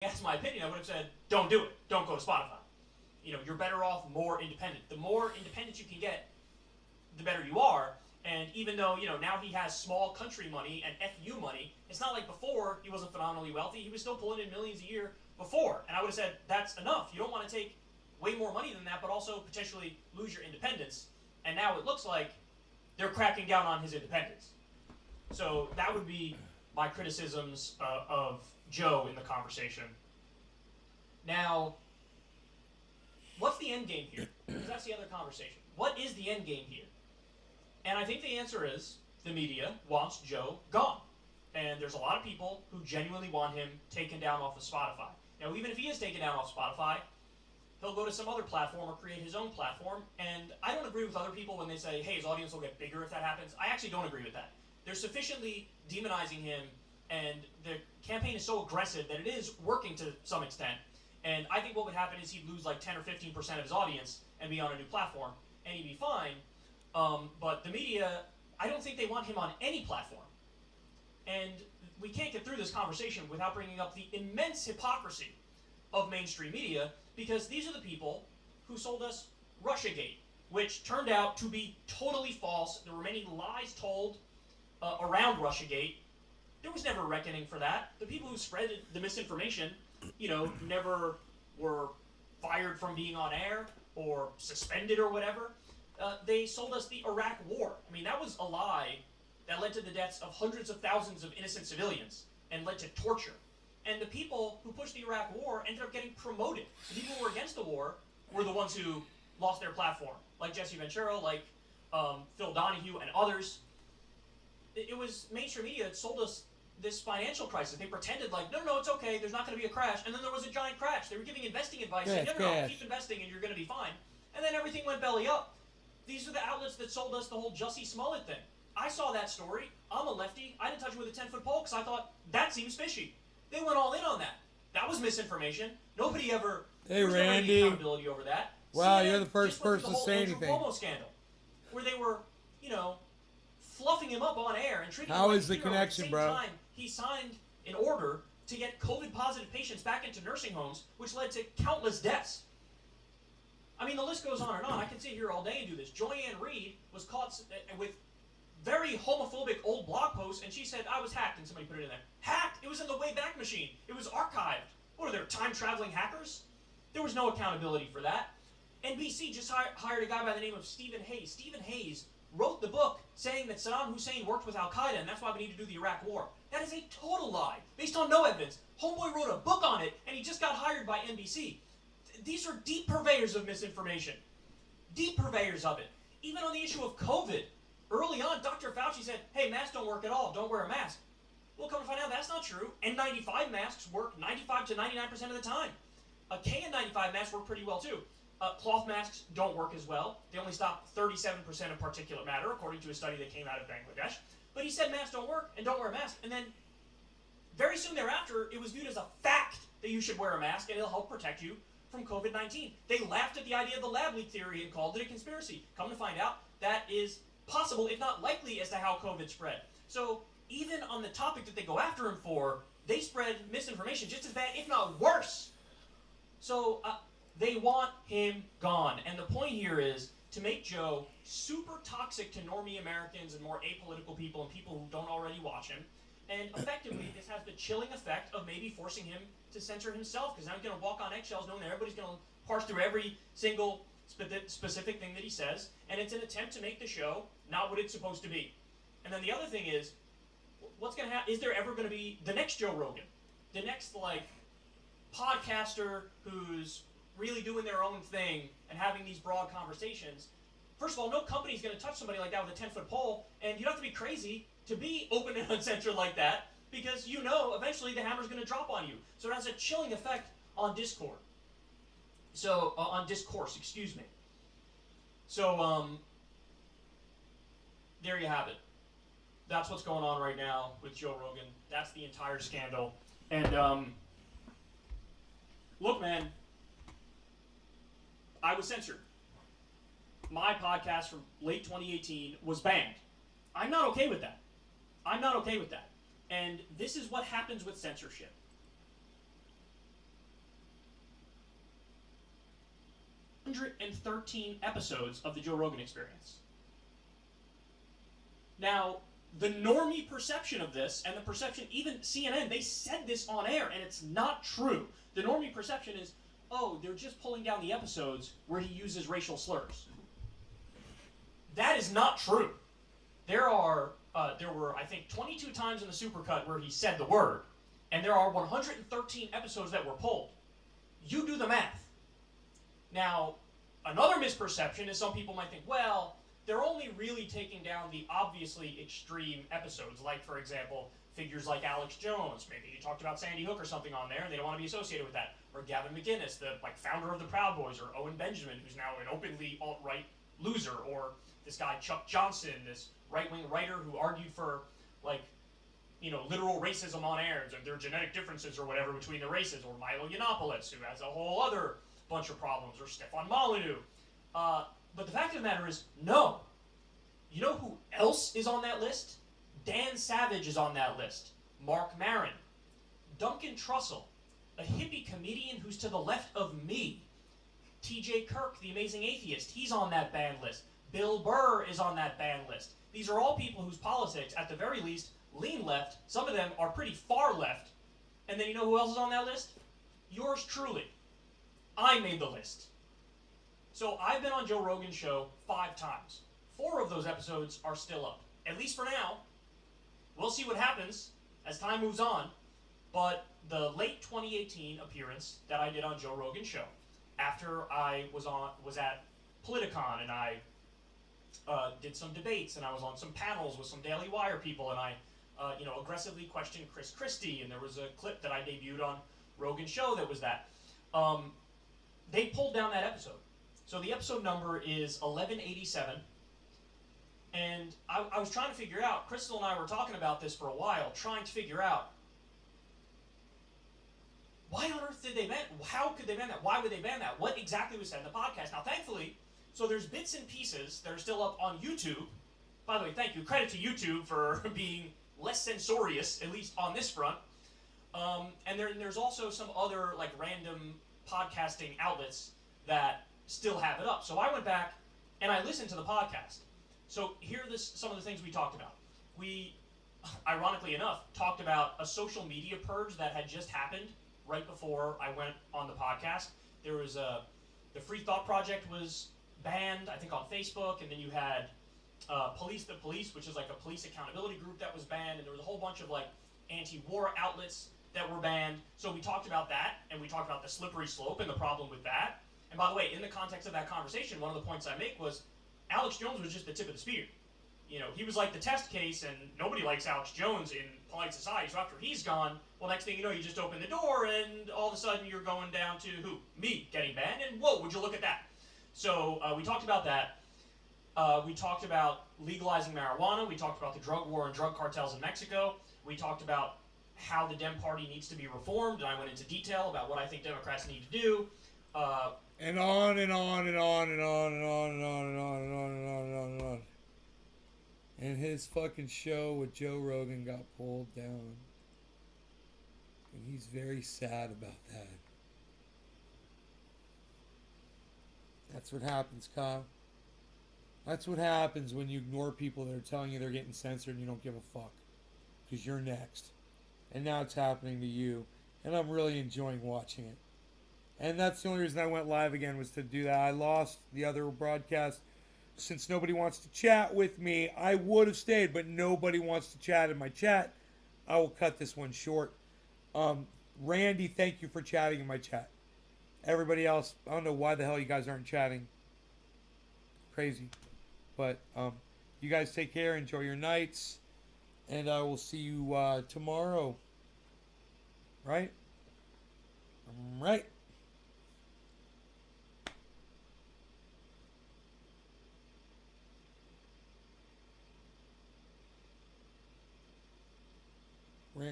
That's my opinion. I would have said, don't do it. Don't go to Spotify. You're better off more independent. The more independent you can get, the better you are. And even though, now he has small country money and FU money, it's not like before he wasn't phenomenally wealthy. He was still pulling in millions a year before. And I would have said, that's enough. You don't want to take way more money than that, but also potentially lose your independence. And now it looks like they're cracking down on his independence. So that would be my criticisms of Joe in the conversation. Now, what's the end game here? Because that's the other conversation. What is the end game here? And I think the answer is the media wants Joe gone. And there's a lot of people who genuinely want him taken down off of Spotify. Now, even if he is taken down off Spotify, he'll go to some other platform or create his own platform. And I don't agree with other people when they say, hey, his audience will get bigger if that happens. I actually don't agree with that. They're sufficiently demonizing him, and the campaign is so aggressive that it is working to some extent. And I think what would happen is he'd lose like 10 or 15% of his audience and be on a new platform, and he'd be fine. But the media, I don't think they want him on any platform. And we can't get through this conversation without bringing up the immense hypocrisy of mainstream media, because these are the people who sold us Russiagate, which turned out to be totally false. There were many lies told around Russiagate. There was never a reckoning for that. The people who spread the misinformation, never were fired from being on air or suspended or whatever. They sold us the Iraq War. I mean, that was a lie that led to the deaths of hundreds of thousands of innocent civilians and led to torture. And the people who pushed the Iraq War ended up getting promoted. The people who were against the war were the ones who lost their platform, like Jesse Ventura, like Phil Donahue, and others. It was mainstream media that sold us this financial crisis. They pretended like, no, it's okay, there's not going to be a crash. And then there was a giant crash. They were giving investing advice, saying, no, keep investing and you're going to be fine. And then everything went belly up. These are the outlets that sold us the whole Jussie Smollett thing. I saw that story. I'm a lefty. I didn't touch it with a 10-foot pole because I thought, that seems fishy. They went all in on that. That was misinformation. Nobody ever... Hey, Randy. Accountability over that. Wow, CNN you're the first person to say anything. Cuomo scandal, where they were, fluffing him up on air and treating him How like is the a hero. connection, At the same bro? time, he signed an order to get COVID-positive patients back into nursing homes, which led to countless deaths. I mean, the list goes on and on. I can sit here all day and do this. Joyanne Reed was caught with very homophobic old blog posts, and she said, I was hacked, and somebody put it in there. Hacked? It was in the Wayback Machine. It was archived. What are there, time-traveling hackers? There was no accountability for that. NBC just hired a guy by the name of Stephen Hayes. Stephen Hayes wrote the book saying that Saddam Hussein worked with Al-Qaeda, and that's why we need to do the Iraq War. That is a total lie, based on no evidence. Homeboy wrote a book on it, and he just got hired by NBC. These are deep purveyors of misinformation. Deep purveyors of it. Even on the issue of COVID, early on, Dr. Fauci said, hey, masks don't work at all. Don't wear a mask. Well, come to find out, that's not true. N95 masks work 95 to 99% of the time. A KN95 masks work pretty well, too. Cloth masks don't work as well. They only stop 37% of particulate matter, according to a study that came out of Bangladesh. But he said masks don't work and don't wear a mask. And then very soon thereafter, it was viewed as a fact that you should wear a mask and it'll help protect you from COVID-19. They laughed at the idea of the lab leak theory and called it a conspiracy. Come to find out, that is possible, if not likely, as to how COVID spread. So even on the topic that they go after him for, they spread misinformation just as bad, if not worse. So they want him gone. And the point here is to make Joe super toxic to normie Americans and more apolitical people and people who don't already watch him. And effectively, this has the chilling effect of maybe forcing him to censor himself, because now he's going to walk on eggshells knowing that everybody's going to parse through every single specific thing that he says, and it's an attempt to make the show not what it's supposed to be. And then the other thing is, what's going to happen? Is there ever going to be the next Joe Rogan? The next, podcaster who's really doing their own thing and having these broad conversations? First of all, no company's going to touch somebody like that with a 10-foot pole, and you don't have to be crazy to be open and uncensored like that, because eventually the hammer's going to drop on you. So it has a chilling effect on Discord. So, on discourse, excuse me. So, there you have it. That's what's going on right now with Joe Rogan. That's the entire scandal. And, look, man, I was censored. My podcast from late 2018 was banned. I'm not okay with that. I'm not okay with that. And this is what happens with censorship. 113 episodes of the Joe Rogan Experience. Now, the normie perception of this, and the perception, even CNN, they said this on air, and it's not true. The normie perception is, oh, they're just pulling down the episodes where he uses racial slurs. That is not true. There were, I think, 22 times in the supercut where he said the word, and there are 113 episodes that were pulled. You do the math. Now, another misperception is some people might think, well, they're only really taking down the obviously extreme episodes, like, for example, figures like Alex Jones. Maybe you talked about Sandy Hook or something on there, and they don't want to be associated with that. Or Gavin McInnes, the founder of the Proud Boys, or Owen Benjamin, who's now an openly alt-right loser, or this guy Chuck Johnson, this right-wing writer who argued for, literal racism on air, and there are genetic differences or whatever between the races, or Milo Yiannopoulos, who has a whole other bunch of problems, or Stefan Molyneux. But the fact of the matter is, no. You know who else is on that list? Dan Savage is on that list. Mark Maron. Duncan Trussell, a hippie comedian who's to the left of me. TJ Kirk, the amazing atheist, he's on that banned list. Bill Burr is on that banned list. These are all people whose politics, at the very least, lean left. Some of them are pretty far left. And then you know who else is on that list? Yours truly. I made the list. So I've been on Joe Rogan's show 5 times. 4 of those episodes are still up. At least for now. We'll see what happens as time moves on. But the late 2018 appearance that I did on Joe Rogan's show, after I was at Politicon, and I did some debates, and I was on some panels with some Daily Wire people, and I aggressively questioned Chris Christie, and there was a clip that I debuted on Rogan's show that was that. They pulled down that episode. So the episode number is 1187, and I was trying to figure out, Crystal and I were talking about this for a while, trying to figure out, why on earth did they ban it? How could they ban that? Why would they ban that? What exactly was said in the podcast? Now, thankfully, so there's bits and pieces that are still up on YouTube. By the way, thank you. Credit to YouTube for being less censorious, at least on this front. And there's also some other random podcasting outlets that still have it up. So I went back and I listened to the podcast. So here are some of the things we talked about. We, ironically enough, talked about a social media purge that had just happened right before I went on the podcast. There was the Free Thought Project was banned, I think, on Facebook, and then you had Police the Police, which is a police accountability group that was banned, and there was a whole bunch of anti-war outlets that were banned. So we talked about that, and we talked about the slippery slope and the problem with that. And by the way, in the context of that conversation, one of the points I make was Alex Jones was just the tip of the spear. He was like the test case, and nobody likes Alex Jones in polite society. So after he's gone, well, next thing you know, you just open the door, and all of a sudden you're going down to who? Me getting banned, and whoa, would you look at that? So we talked about that. We talked about legalizing marijuana. We talked about the drug war and drug cartels in Mexico. We talked about how the Dem Party needs to be reformed, and I went into detail about what I think Democrats need to do. And on and on and on and on and on and on and on and on and on and on and on. And his fucking show with Joe Rogan got pulled down. And he's very sad about that. That's what happens, Kyle. That's what happens when you ignore people that are telling you they're getting censored and you don't give a fuck. Because you're next. And now it's happening to you. And I'm really enjoying watching it. And that's the only reason I went live again, was to do that. I lost the other broadcast. Since nobody wants to chat with me, I would have stayed, but nobody wants to chat in my chat. I will cut this one short. Randy, thank you for chatting in my chat. Everybody else, I don't know why the hell you guys aren't chatting. Crazy. But you guys take care. Enjoy your nights. And I will see you tomorrow. Right? Right.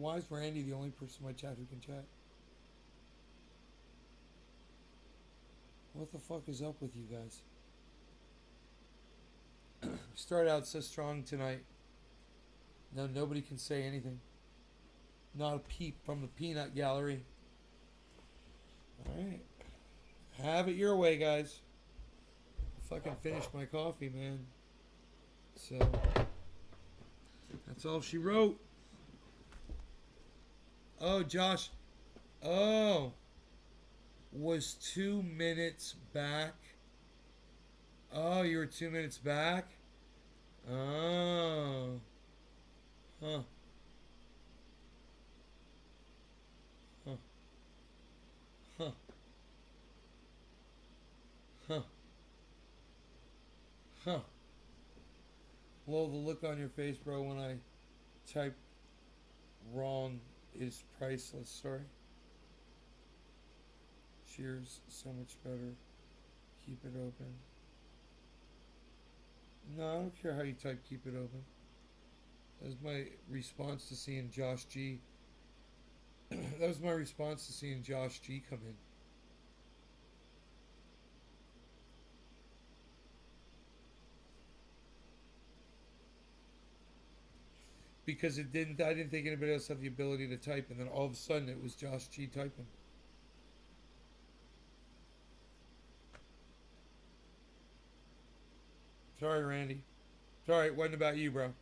Why is Randy the only person in my chat who can chat? What the fuck is up with you guys? Started out so strong tonight. Now nobody can say anything. Not a peep from the peanut gallery. Alright. Have it your way, guys. fucking finished my coffee, man. So that's all she wrote. Oh, Josh. Oh. Was 2 minutes back. Oh, you were 2 minutes back? Oh. Huh. Huh. Huh. Huh. Huh. Well, the look on your face, bro, when I type wrong is priceless. Sorry. Cheers. So much better. Keep it open. No, I don't care how you type keep it open. That was my response to seeing Josh G. That was my response to seeing Josh G come in. Because it didn't. I didn't think anybody else had the ability to type, and then all of a sudden it was Josh G typing. Sorry, Randy. Sorry, it wasn't about you, bro.